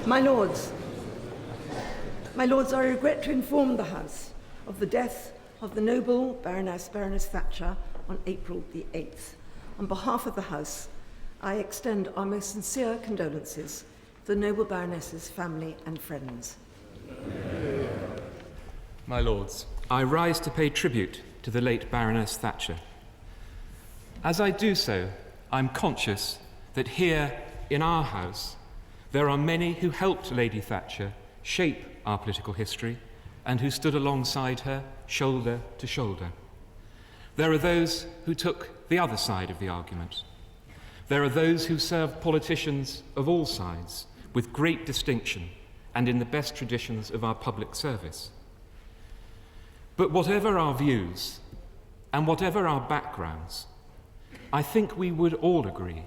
My Lords, I regret to inform the House of the death of the noble Baroness Thatcher on April the 8th. On behalf of the House, I extend our most sincere condolences to the noble Baroness's family and friends. My Lords, I rise to pay tribute to the late Baroness Thatcher. As I do so, I'm conscious that here in our House, there are many who helped Lady Thatcher shape our political history and who stood alongside her shoulder to shoulder. There are those who took the other side of the argument. There are those who served politicians of all sides with great distinction and in the best traditions of our public service. But whatever our views and whatever our backgrounds, I think we would all agree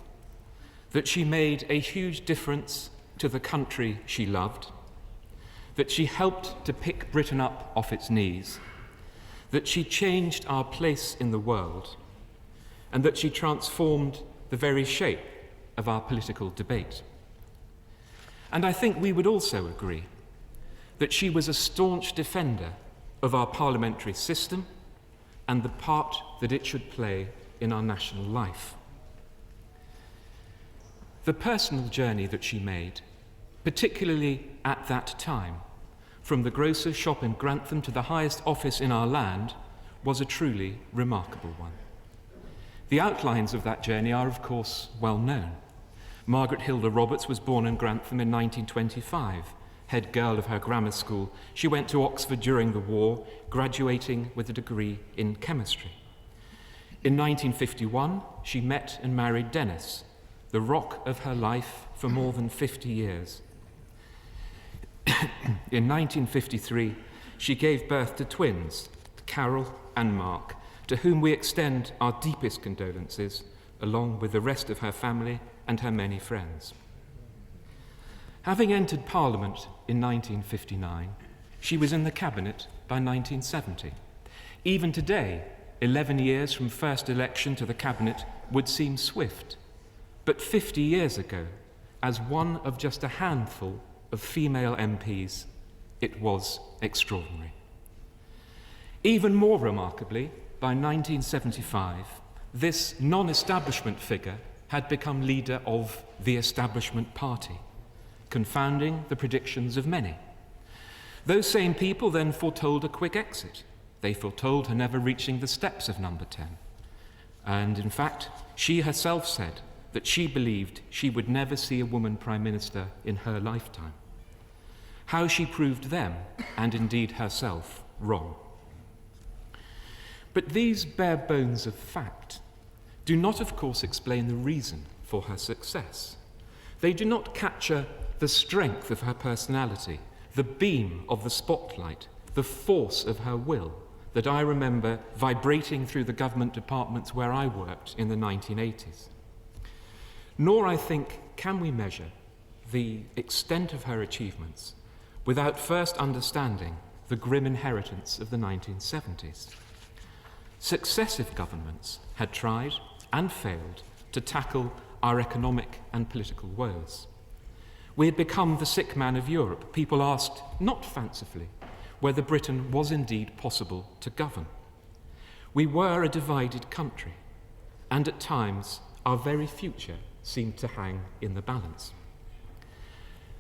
that she made a huge difference to the country she loved, that she helped to pick Britain up off its knees, that she changed our place in the world, and that she transformed the very shape of our political debate. And I think we would also agree that she was a staunch defender of our parliamentary system and the part that it should play in our national life. The personal journey that she made, particularly at that time, from the grocer's shop in Grantham to the highest office in our land, was a truly remarkable one. The outlines of that journey are, of course, well known. Margaret Hilda Roberts was born in Grantham in 1925. Head girl of her grammar school, she went to Oxford during the war, graduating with a degree in chemistry. In 1951, she met and married Dennis, the rock of her life for more than 50 years. In 1953, she gave birth to twins, Carol and Mark, to whom we extend our deepest condolences, along with the rest of her family and her many friends. Having entered Parliament in 1959, she was in the Cabinet by 1970. Even today, 11 years from first election to the Cabinet would seem swift. But 50 years ago, as one of just a handful of female MPs, it was extraordinary. Even more remarkably, by 1975, this non-establishment figure had become leader of the establishment party, confounding the predictions of many. Those same people then foretold a quick exit. They foretold her never reaching the steps of number 10. And in fact, she herself said that she believed she would never see a woman Prime Minister in her lifetime. How she proved them, and indeed herself, wrong. But these bare bones of fact do not, of course, explain the reason for her success. They do not capture the strength of her personality, the beam of the spotlight, the force of her will that I remember vibrating through the government departments where I worked in the 1980s. Nor, I think, can we measure the extent of her achievements without first understanding the grim inheritance of the 1970s. Successive governments had tried and failed to tackle our economic and political woes. We had become the sick man of Europe. People asked, not fancifully, whether Britain was indeed possible to govern. We were a divided country, and at times our very future seemed to hang in the balance.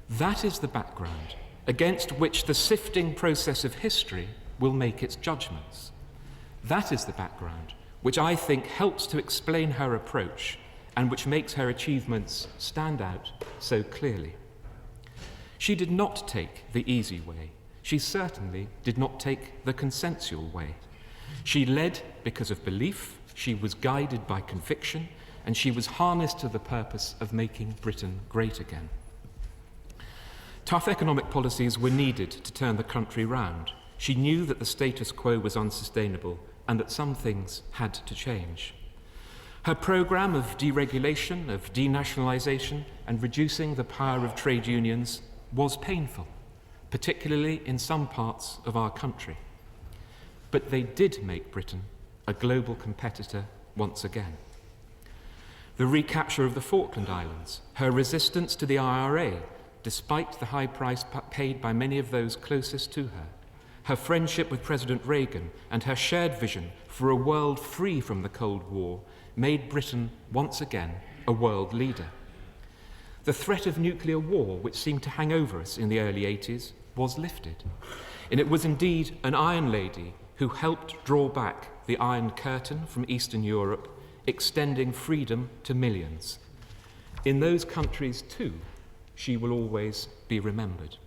That is the background against which the sifting process of history will make its judgments. That is the background which I think helps to explain her approach and which makes her achievements stand out so clearly. She did not take the easy way. She certainly did not take the consensual way. She led because of belief, she was guided by conviction, and she was harnessed to the purpose of making Britain great again. Tough economic policies were needed to turn the country round. She knew that the status quo was unsustainable and that some things had to change. Her programme of deregulation, of denationalisation, and reducing the power of trade unions was painful, particularly in some parts of our country. But they did make Britain a global competitor once again. The recapture of the Falkland Islands, her resistance to the IRA, despite the high price paid by many of those closest to her. Her friendship with President Reagan and her shared vision for a world free from the Cold War made Britain once again a world leader. The threat of nuclear war, which seemed to hang over us in the early 80s, was lifted. And it was indeed an Iron Lady who helped draw back the Iron Curtain from Eastern Europe, extending freedom to millions. In those countries, too, she will always be remembered.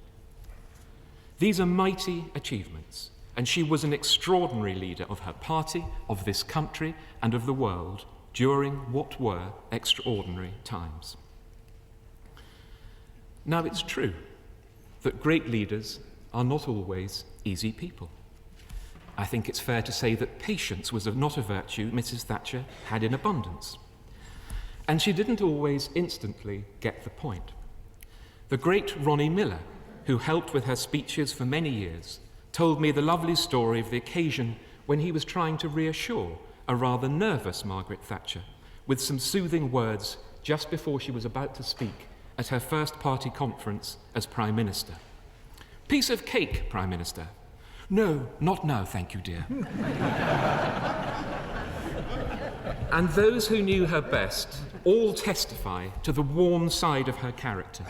These are mighty achievements, and she was an extraordinary leader of her party, of this country, and of the world during what were extraordinary times. Now, it's true that great leaders are not always easy people. I think it's fair to say that patience was not a virtue Mrs. Thatcher had in abundance. And she didn't always instantly get the point. The great Ronnie Miller, who helped with her speeches for many years, told me the lovely story of the occasion when he was trying to reassure a rather nervous Margaret Thatcher with some soothing words just before she was about to speak at her first party conference as Prime Minister. "Piece of cake, Prime Minister." "No, not now, thank you, dear." And those who knew her best all testify to the warm side of her character,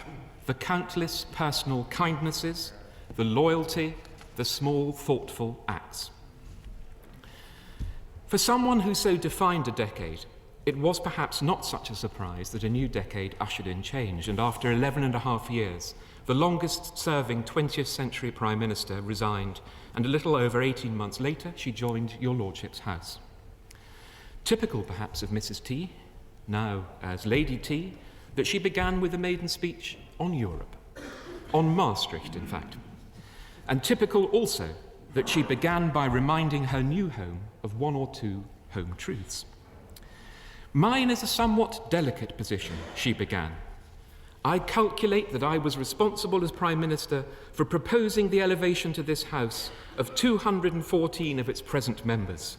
the countless personal kindnesses, the loyalty, the small, thoughtful acts. For someone who so defined a decade, it was perhaps not such a surprise that a new decade ushered in change, and after 11 and a half years, the longest-serving 20th century Prime Minister resigned, and a little over 18 months later, she joined your Lordship's house. Typical, perhaps, of Mrs. T, now as Lady T, that she began with a maiden speech on Europe, on Maastricht, in fact. And typical also that she began by reminding her new home of one or two home truths. "Mine is a somewhat delicate position," she began. "I calculate that I was responsible as Prime Minister for proposing the elevation to this House of 214 of its present members.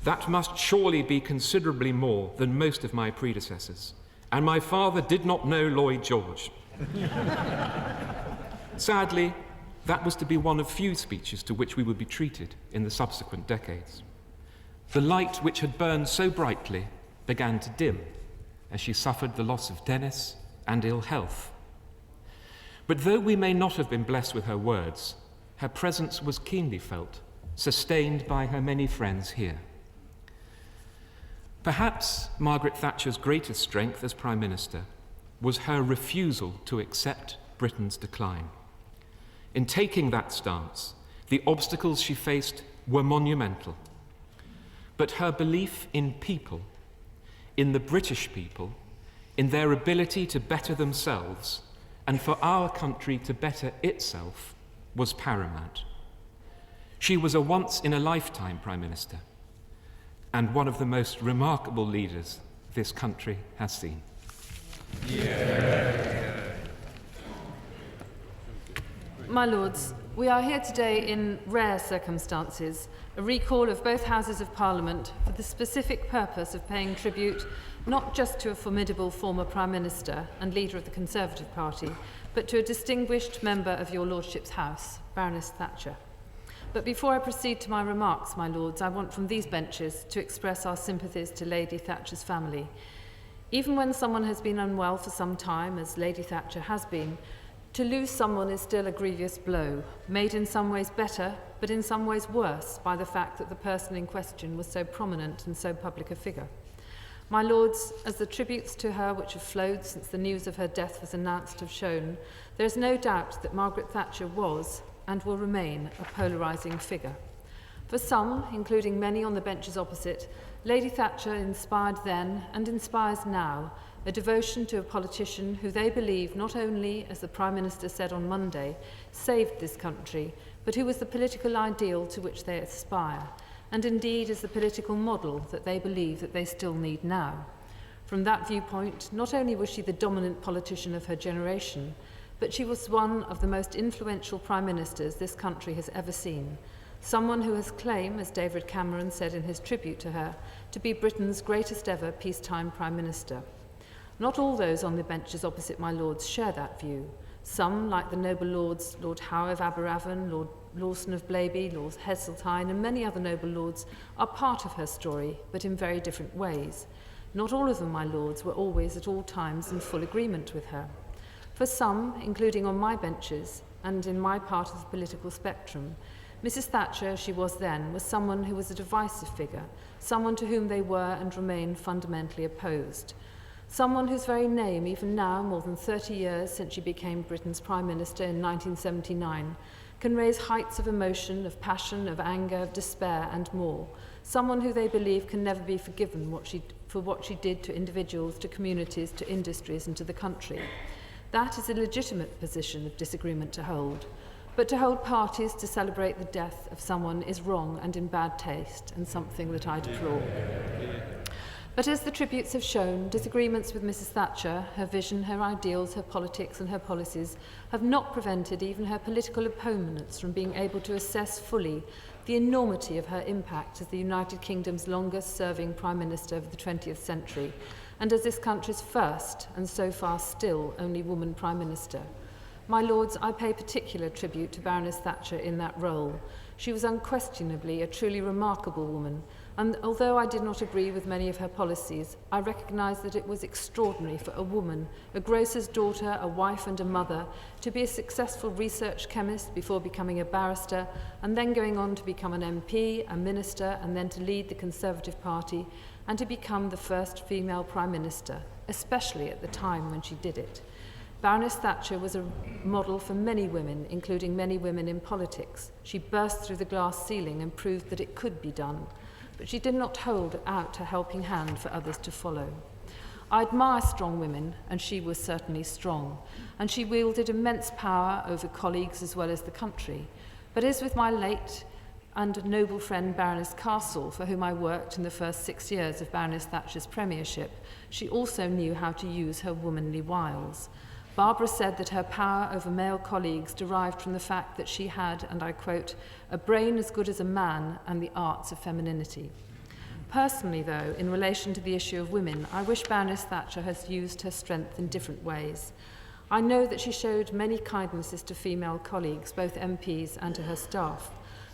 That must surely be considerably more than most of my predecessors. And my father did not know Lloyd George." Sadly, that was to be one of few speeches to which we would be treated in the subsequent decades. The light which had burned so brightly began to dim as she suffered the loss of Dennis and ill health. But though we may not have been blessed with her words, her presence was keenly felt, sustained by her many friends here. Perhaps Margaret Thatcher's greatest strength as Prime Minister was her refusal to accept Britain's decline. In taking that stance, the obstacles she faced were monumental. But her belief in people, in the British people, in their ability to better themselves and for our country to better itself, was paramount. She was a once-in-a-lifetime Prime Minister and one of the most remarkable leaders this country has seen. My Lords, we are here today in rare circumstances, a recall of both Houses of Parliament for the specific purpose of paying tribute not just to a formidable former Prime Minister and leader of the Conservative Party, but to a distinguished member of your Lordship's House, Baroness Thatcher. But before I proceed to my remarks, my Lords, I want from these benches to express our sympathies to Lady Thatcher's family. Even when someone has been unwell for some time, as Lady Thatcher has been, to lose someone is still a grievous blow, made in some ways better, but in some ways worse, by the fact that the person in question was so prominent and so public a figure. My Lords, as the tributes to her which have flowed since the news of her death was announced have shown, there is no doubt that Margaret Thatcher was and will remain a polarising figure. For some, including many on the benches opposite, Lady Thatcher inspired then and inspires now a devotion to a politician who they believe not only, as the Prime Minister said on Monday, saved this country, but who was the political ideal to which they aspire, and indeed is the political model that they believe that they still need now. From that viewpoint, not only was she the dominant politician of her generation, but she was one of the most influential Prime Ministers this country has ever seen, someone who has claimed, as David Cameron said in his tribute to her, to be Britain's greatest ever peacetime Prime Minister. Not all those on the benches opposite my lords share that view. Some, like the noble lords Lord Howe of Aberavon, Lord Lawson of Blaby, Lord Heseltine, and many other noble lords, are part of her story, but in very different ways. Not all of them, my lords, were always at all times in full agreement with her. For some, including on my benches and in my part of the political spectrum, Mrs. Thatcher, as she was then, was someone who was a divisive figure, someone to whom they were and remain fundamentally opposed. Someone whose very name, even now, more than 30 years since she became Britain's Prime Minister in 1979, can raise heights of emotion, of passion, of anger, of despair, and more. Someone who they believe can never be forgiven for what she did to individuals, to communities, to industries, and to the country. That is a legitimate position of disagreement to hold. But to hold parties to celebrate the death of someone is wrong and in bad taste, and something that I deplore. But as the tributes have shown, disagreements with Mrs. Thatcher, her vision, her ideals, her politics and her policies have not prevented even her political opponents from being able to assess fully the enormity of her impact as the United Kingdom's longest-serving Prime Minister of the 20th century, and as this country's first, and so far still, only woman Prime Minister. My lords, I pay particular tribute to Baroness Thatcher in that role. She was unquestionably a truly remarkable woman, and although I did not agree with many of her policies, I recognise that it was extraordinary for a woman, a grocer's daughter, a wife and a mother, to be a successful research chemist before becoming a barrister, and then going on to become an MP, a minister, and then to lead the Conservative Party, and to become the first female Prime Minister, especially at the time when she did it. Baroness Thatcher was a model for many women, including many women in politics. She burst through the glass ceiling and proved that it could be done. But she did not hold out a helping hand for others to follow. I admire strong women, and she was certainly strong, and she wielded immense power over colleagues as well as the country. But as with my late and noble friend Baroness Castle, for whom I worked in the first 6 years of Baroness Thatcher's premiership, she also knew how to use her womanly wiles. Barbara said that her power over male colleagues derived from the fact that she had, and I quote, a brain as good as a man and the arts of femininity. Personally, though, in relation to the issue of women, I wish Baroness Thatcher has used her strength in different ways. I know that she showed many kindnesses to female colleagues, both MPs and to her staff.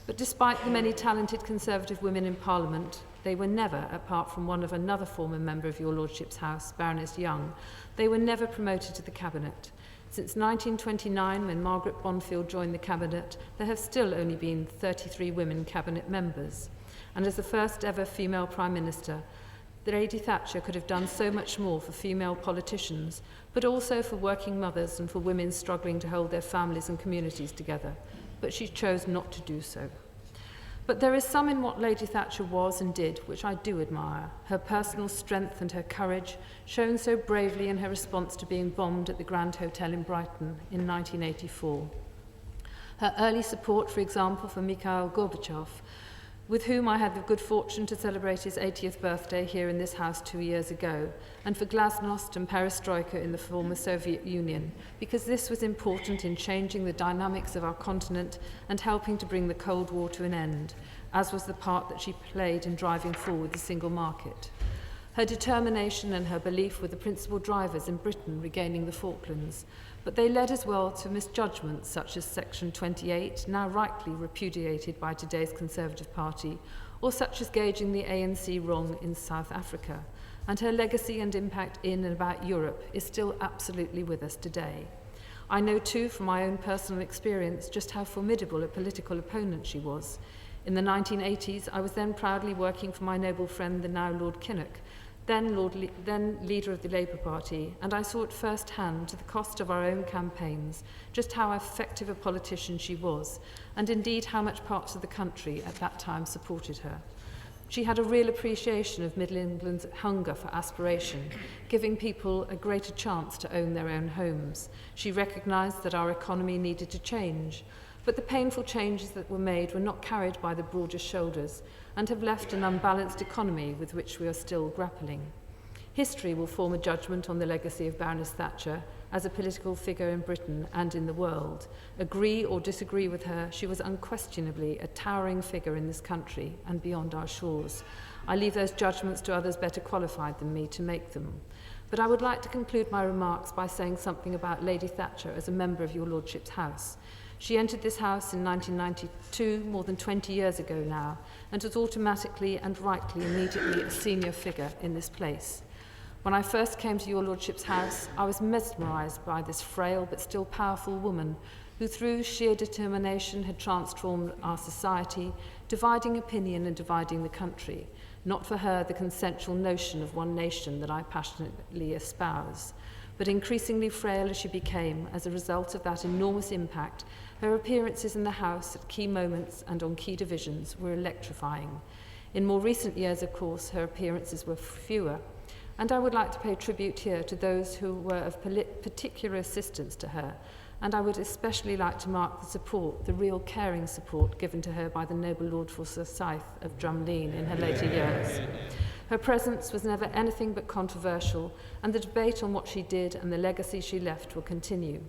But despite the many talented Conservative women in Parliament, they were never, apart from one of another former member of your Lordship's House, Baroness Young, they were never promoted to the Cabinet. Since 1929, when Margaret Bonfield joined the Cabinet, there have still only been 33 women Cabinet members. And as the first ever female Prime Minister, Lady Thatcher could have done so much more for female politicians, but also for working mothers and for women struggling to hold their families and communities together. But she chose not to do so. But there is some in what Lady Thatcher was and did which I do admire. Her personal strength and her courage, shown so bravely in her response to being bombed at the Grand Hotel in Brighton in 1984. Her early support, for example, for Mikhail Gorbachev, with whom I had the good fortune to celebrate his 80th birthday here in this house 2 years ago, and for glasnost and perestroika in the former Soviet Union, because this was important in changing the dynamics of our continent and helping to bring the Cold War to an end, as was the part that she played in driving forward the single market. Her determination and her belief were the principal drivers in Britain regaining the Falklands, but they led as well to misjudgments such as Section 28, now rightly repudiated by today's Conservative Party, or such as gauging the ANC wrong in South Africa. And her legacy and impact in and about Europe is still absolutely with us today. I know too from my own personal experience just how formidable a political opponent she was. In the 1980s, I was then proudly working for my noble friend, the now Lord Enoch, then leader of the Labour Party, and I saw at first hand, to the cost of our own campaigns, just how effective a politician she was, and indeed how much parts of the country at that time supported her. She had a real appreciation of Middle England's hunger for aspiration, giving people a greater chance to own their own homes. She recognised that our economy needed to change, but the painful changes that were made were not carried by the broadest shoulders and have left an unbalanced economy with which we are still grappling. History will form a judgment on the legacy of Baroness Thatcher as a political figure in Britain and in the world. Agree or disagree with her, she was unquestionably a towering figure in this country and beyond our shores. I leave those judgments to others better qualified than me to make them. but I would like to conclude my remarks by saying something about Lady Thatcher as a member of your Lordship's house. She entered this house in 1992, more than 20 years ago now, and was automatically and rightly immediately a senior figure in this place. When I first came to your Lordship's house, I was mesmerised by this frail but still powerful woman who through sheer determination had transformed our society, dividing opinion and dividing the country. Not for her the consensual notion of one nation that I passionately espouse, but increasingly frail as she became as a result of that enormous impact, her appearances in the House at key moments and on key divisions were electrifying. In more recent years, of course, her appearances were fewer, and I would like to pay tribute here to those who were of particular assistance to her, and I would especially like to mark the support, the real caring support given to her by the noble Lord Forsyth of Drumlene in her later years. Her presence was never anything but controversial, and the debate on what she did and the legacy she left will continue.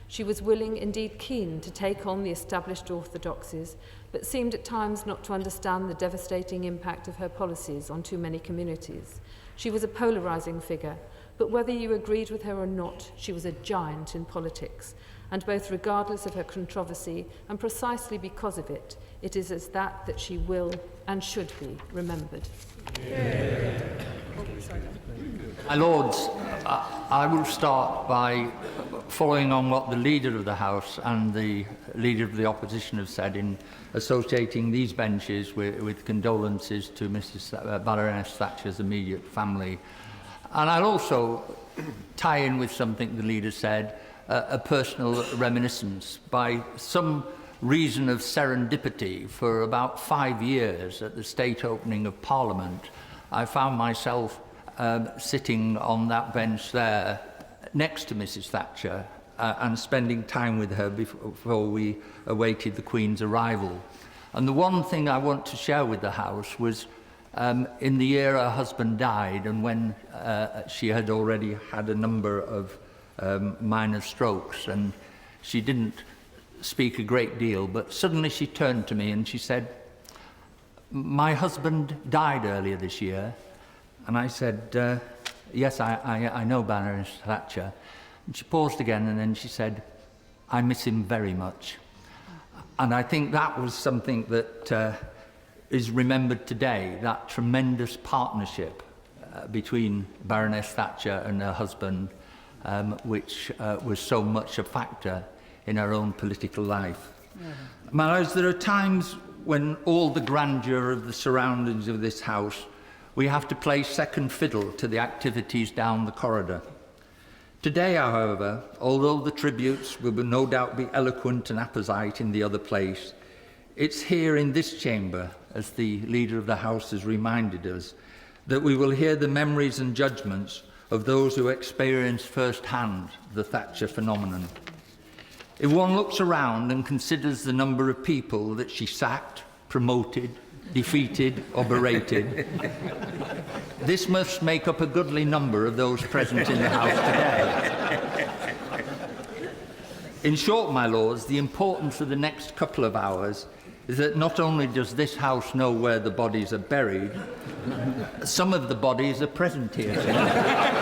She was willing, indeed keen, to take on the established orthodoxies, but seemed at times not to understand the devastating impact of her policies on too many communities. She was a polarising figure, but whether you agreed with her or not, she was a giant in politics, and both regardless of her controversy and precisely because of it, it is as that she will and should be remembered. My Lords, I will start by following on what the Leader of the House and the Leader of the Opposition have said in associating these benches with condolences to Mrs. Baroness Thatcher's immediate family. And I'll also tie in with something the Leader said, a personal reminiscence. By some reason of serendipity, for about 5 years at the state opening of Parliament, I found myself sitting on that bench there next to Mrs. Thatcher and spending time with her before we awaited the Queen's arrival. And the one thing I want to share with the House was in the year her husband died, and when she had already had a number of minor strokes, and she didn't speak a great deal, but suddenly she turned to me and she said, "My husband died earlier this year." And I said, "Yes, I know Baroness Thatcher." And she paused again, and then she said, "I miss him very much." And I think that was something that is remembered today, that tremendous partnership between Baroness Thatcher and her husband, which was so much a factor in her own political life. My Lords, there are times when all the grandeur of the surroundings of this house, we have to play second fiddle to the activities down the corridor. Today, however, although the tributes will no doubt be eloquent and apposite in the other place, it's here in this chamber, as the Leader of the House has reminded us, that we will hear the memories and judgments of those who experienced firsthand the Thatcher phenomenon. If one looks around and considers the number of people that she sacked, promoted, defeated or berated, this must make up a goodly number of those present in the House today. In short, my Lords, the importance of the next couple of hours is that not only does this House know where the bodies are buried, some of the bodies are present here tonight.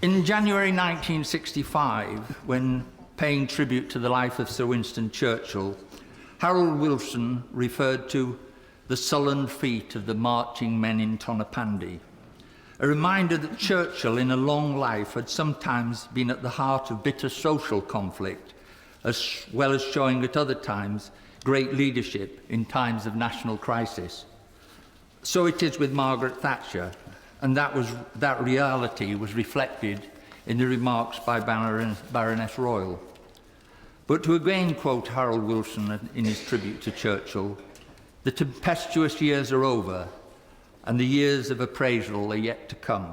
In January 1965, when paying tribute to the life of Sir Winston Churchill, Harold Wilson referred to the sullen feet of the marching men in Tonopandi, a reminder that Churchill in a long life had sometimes been at the heart of bitter social conflict, as well as showing at other times great leadership in times of national crisis. So it is with Margaret Thatcher, and that reality was reflected in the remarks by Baroness Royal. But to again quote Harold Wilson in his tribute to Churchill, the tempestuous years are over, and the years of appraisal are yet to come.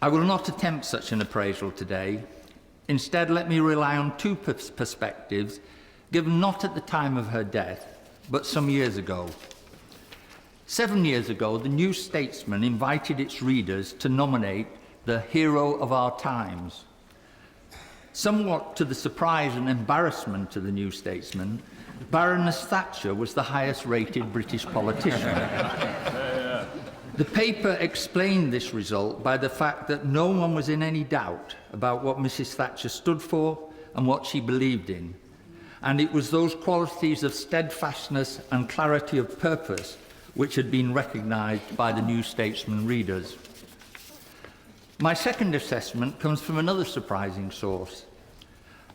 I will not attempt such an appraisal today. Instead, let me rely on two perspectives, given not at the time of her death, but some years ago. 7 years ago, the New Statesman invited its readers to nominate the hero of our times. Somewhat to the surprise and embarrassment of the New Statesman, Baroness Thatcher was the highest-rated British politician. The paper explained this result by the fact that no one was in any doubt about what Mrs. Thatcher stood for and what she believed in. And it was those qualities of steadfastness and clarity of purpose which had been recognised by the New Statesman readers. My second assessment comes from another surprising source.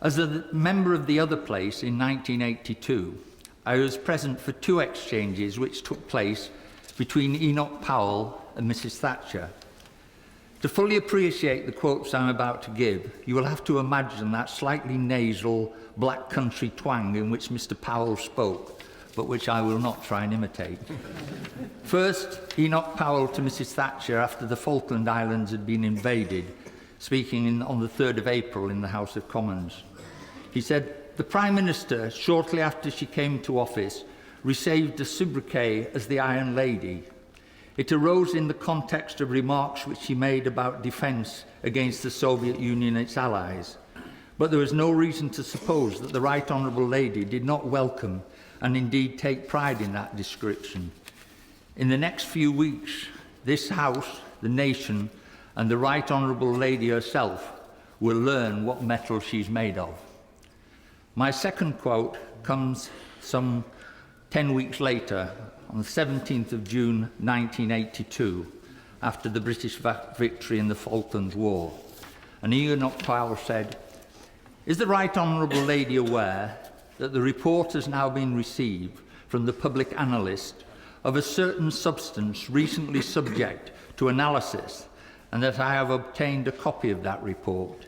As a member of the other place in 1982, I was present for 2 exchanges which took place between Enoch Powell and Mrs. Thatcher. To fully appreciate the quotes I'm about to give, you will have to imagine that slightly nasal black country twang in which Mr. Powell spoke, but which I will not try and imitate. First, Enoch Powell to Mrs. Thatcher after the Falkland Islands had been invaded, speaking on the 3rd of April in the House of Commons. He said, "The Prime Minister, shortly after she came to office, received a sobriquet as the Iron Lady. It arose in the context of remarks which she made about defence against the Soviet Union and its allies. But there was no reason to suppose that the Right Honourable Lady did not welcome and indeed take pride in that description. In the next few weeks, this House, the nation, and the Right Honourable Lady herself will learn what metal she's made of." My second quote comes some 10 weeks later, on the 17th of June 1982, after the British victory in the Falklands War. And Enoch Powell said, "Is the Right Honourable Lady aware that the report has now been received from the public analyst of a certain substance recently subject to analysis, and that I have obtained a copy of that report?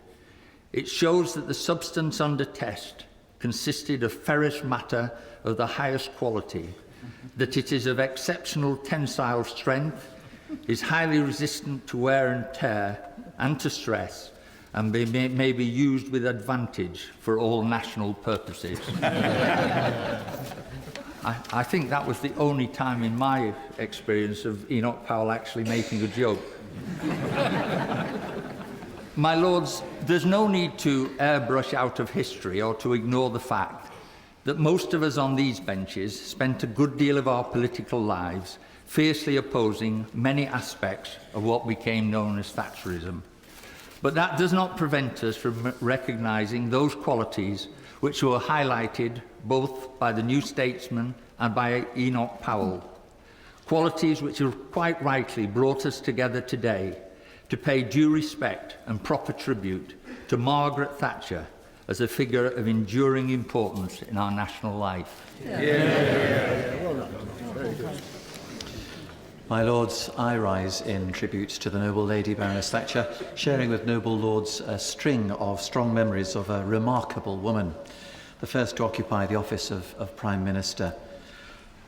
It shows that the substance under test consisted of ferrous matter of the highest quality, that it is of exceptional tensile strength, is highly resistant to wear and tear and to stress, and may be used with advantage for all national purposes." I think that was the only time in my experience of Enoch Powell actually making a joke. My Lords, there's no need to airbrush out of history or to ignore the fact that most of us on these benches spent a good deal of our political lives fiercely opposing many aspects of what became known as Thatcherism. But that does not prevent us from recognising those qualities which were highlighted both by the New Statesman and by Enoch Powell. Qualities which have quite rightly brought us together today to pay due respect and proper tribute to Margaret Thatcher as a figure of enduring importance in our national life. Well done. Very good. My Lords, I rise in tribute to the noble lady Baroness Thatcher, sharing with noble lords a string of strong memories of a remarkable woman, the first to occupy the office of Prime Minister.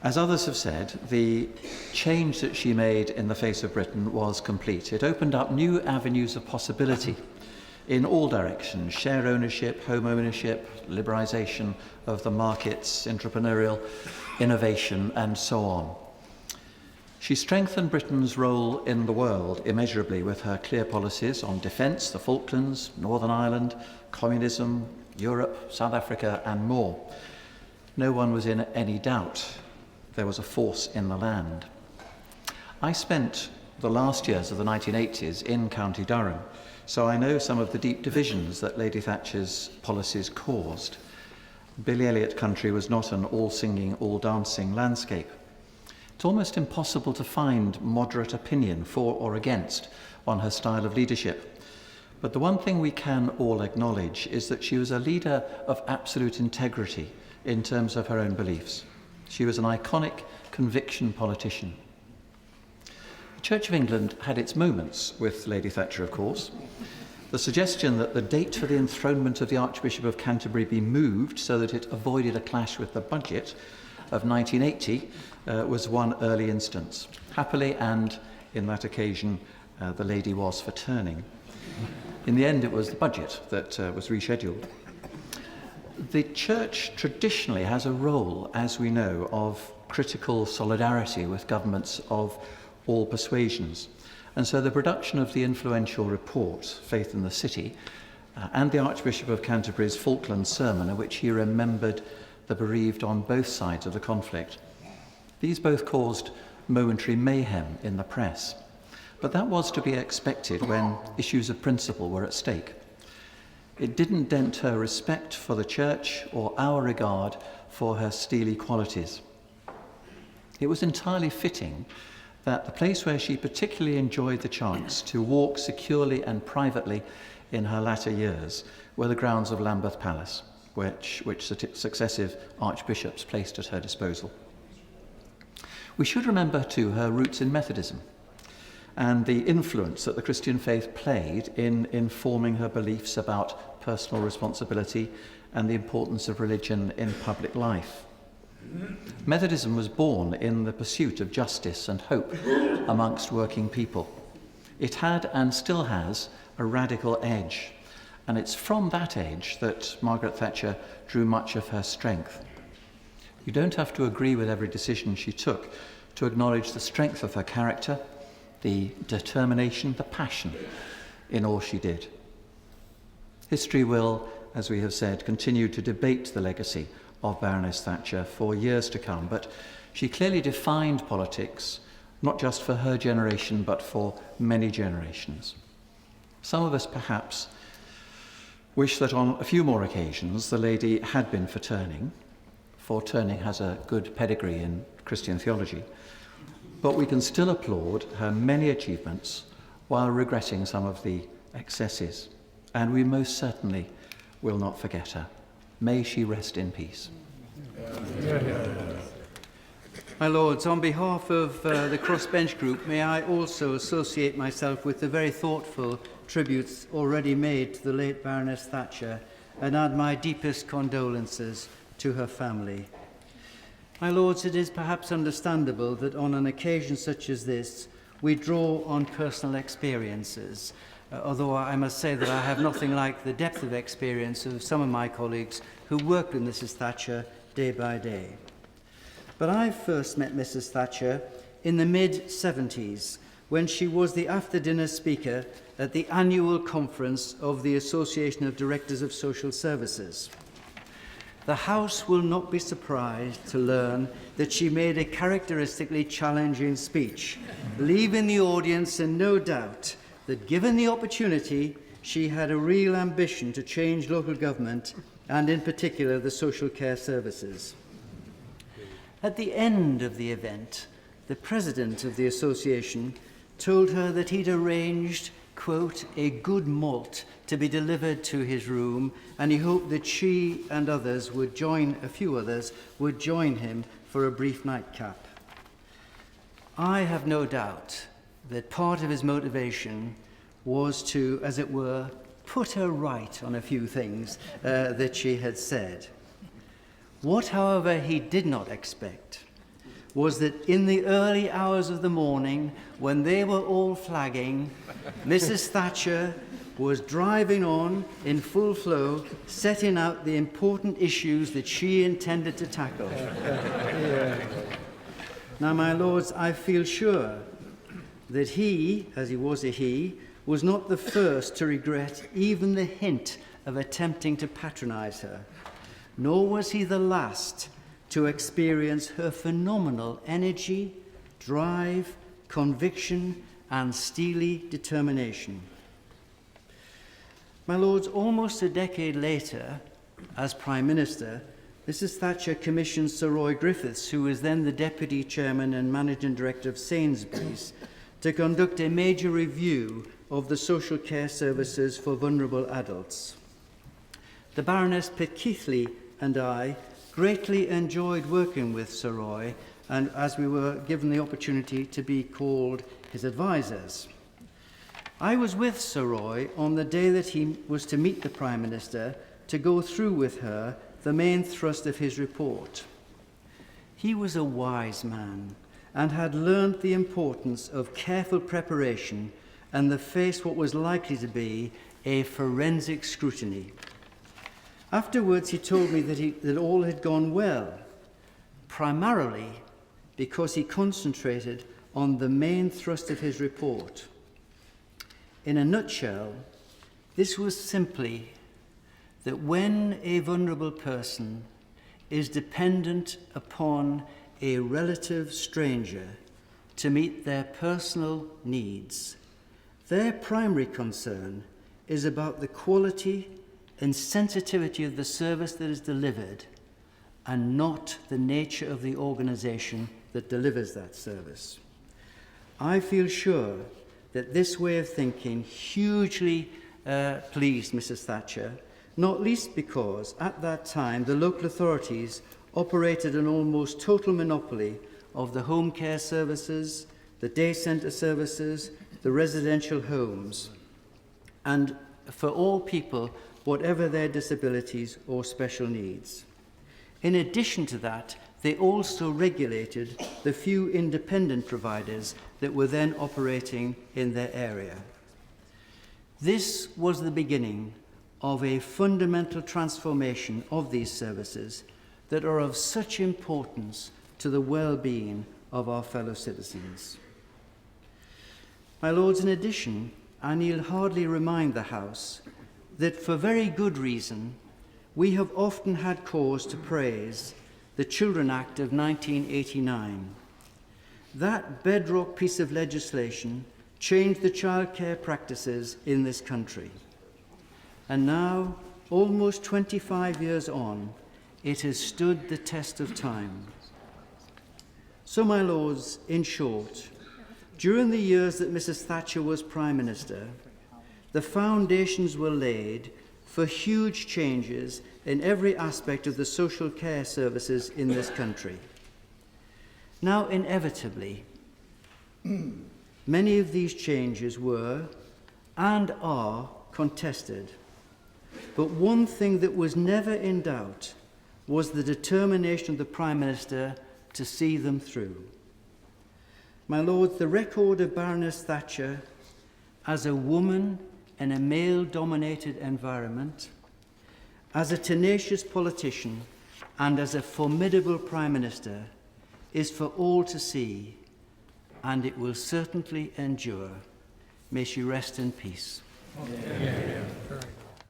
As others have said, the change that she made in the face of Britain was complete. It opened up new avenues of possibility in all directions: share ownership, home ownership, liberalisation of the markets, entrepreneurial innovation, and so on. She strengthened Britain's role in the world immeasurably with her clear policies on defence, the Falklands, Northern Ireland, communism, Europe, South Africa, and more. No one was in any doubt there was a force in the land. I spent the last years of the 1980s in County Durham, so I know some of the deep divisions that Lady Thatcher's policies caused. Billy Elliot country was not an all-singing, all-dancing landscape. It's almost impossible to find moderate opinion for or against on her style of leadership. But the one thing we can all acknowledge is that she was a leader of absolute integrity in terms of her own beliefs. She was an iconic conviction politician. The Church of England had its moments with Lady Thatcher, of course. The suggestion that the date for the enthronement of the Archbishop of Canterbury be moved so that it avoided a clash with the budget of 1980 was one early instance. Happily, and in that occasion, the lady was for turning. In the end, it was the budget that was rescheduled. The Church traditionally has a role, as we know, of critical solidarity with governments of all persuasions. And so the production of the influential report, Faith in the City, and the Archbishop of Canterbury's Falkland sermon, in which he remembered the bereaved on both sides of the conflict. These both caused momentary mayhem in the press, but that was to be expected when issues of principle were at stake. It didn't dent her respect for the Church or our regard for her steely qualities. It was entirely fitting that the place where she particularly enjoyed the chance to walk securely and privately in her latter years were the grounds of Lambeth Palace, which successive archbishops placed at her disposal. We should remember, too, her roots in Methodism and the influence that the Christian faith played in informing her beliefs about personal responsibility and the importance of religion in public life. Methodism was born in the pursuit of justice and hope amongst working people. It had and still has a radical edge, and it's from that edge that Margaret Thatcher drew much of her strength. You don't have to agree with every decision she took to acknowledge the strength of her character, the determination, the passion in all she did. History will, as we have said, continue to debate the legacy of Baroness Thatcher for years to come, but she clearly defined politics, not just for her generation, but for many generations. Some of us perhaps wish that on a few more occasions the lady had been for Turning has a good pedigree in Christian theology, but we can still applaud her many achievements while regretting some of the excesses, and we most certainly will not forget her. May she rest in peace. My Lords, on behalf of the Crossbench Group, may I also associate myself with the very thoughtful tributes already made to the late Baroness Thatcher and add my deepest condolences to her family. My Lords, it is perhaps understandable that on an occasion such as this, we draw on personal experiences, although I must say that I have nothing like the depth of experience of some of my colleagues who worked with Mrs. Thatcher day by day. But I first met Mrs. Thatcher in the mid-70s, when she was the after-dinner speaker at the annual conference of the Association of Directors of Social Services. The House will not be surprised to learn that she made a characteristically challenging speech, leaving the audience in no doubt that given the opportunity, she had a real ambition to change local government and in particular the social care services. At the end of the event, the president of the association told her that he'd arranged, quote, a good malt to be delivered to his room, and he hoped that she and others would join, a few others, would join him for a brief nightcap. I have no doubt that part of his motivation was to, as it were, put her right on a few things that she had said. What, however, he did not expect was that in the early hours of the morning, when they were all flagging, Mrs. Thatcher was driving on in full flow, setting out the important issues that she intended to tackle. Now, my lords, I feel sure that he, as he was a he, was not the first to regret even the hint of attempting to patronize her, nor was he the last to experience her phenomenal energy, drive, conviction, and steely determination. My lords, almost a decade later, as Prime Minister, Mrs. Thatcher commissioned Sir Roy Griffiths, who was then the Deputy Chairman and Managing Director of Sainsbury's, to conduct a major review of the social care services for vulnerable adults. The Baroness Pitkeithley and I greatly enjoyed working with Sir Roy, and as we were given the opportunity to be called his advisors. I was with Sir Roy on the day that he was to meet the Prime Minister to go through with her the main thrust of his report. He was a wise man and had learnt the importance of careful preparation and face what was likely to be a forensic scrutiny. Afterwards, he told me that all had gone well, primarily because he concentrated on the main thrust of his report. In a nutshell, This was simply that when a vulnerable person is dependent upon a relative stranger to meet their personal needs, their primary concern is about the quality and sensitivity of the service that is delivered, and not the nature of the organisation that delivers that service. I feel sure that this way of thinking hugely pleased Mrs. Thatcher, not least because at that time the local authorities operated an almost total monopoly of the home care services, the day centre services, the residential homes, and for all people, whatever their disabilities or special needs. In addition to that, they also regulated the few independent providers that were then operating in their area. This was the beginning of a fundamental transformation of these services that are of such importance to the well-being of our fellow citizens. My lords, in addition, I need hardly remind the House that for very good reason, we have often had cause to praise the Children Act of 1989. That bedrock piece of legislation changed the childcare practices in this country. And now, almost 25 years on, it has stood the test of time. So, my lords, in short, during the years that Mrs. Thatcher was Prime Minister, the foundations were laid for huge changes in every aspect of the social care services in this country. Now, inevitably, many of these changes were and are contested. But one thing that was never in doubt was the determination of the Prime Minister to see them through. My lords, the record of Baroness Thatcher as a woman in a male-dominated environment, as a tenacious politician, and as a formidable Prime Minister is for all to see, and it will certainly endure. May she rest in peace. Yeah.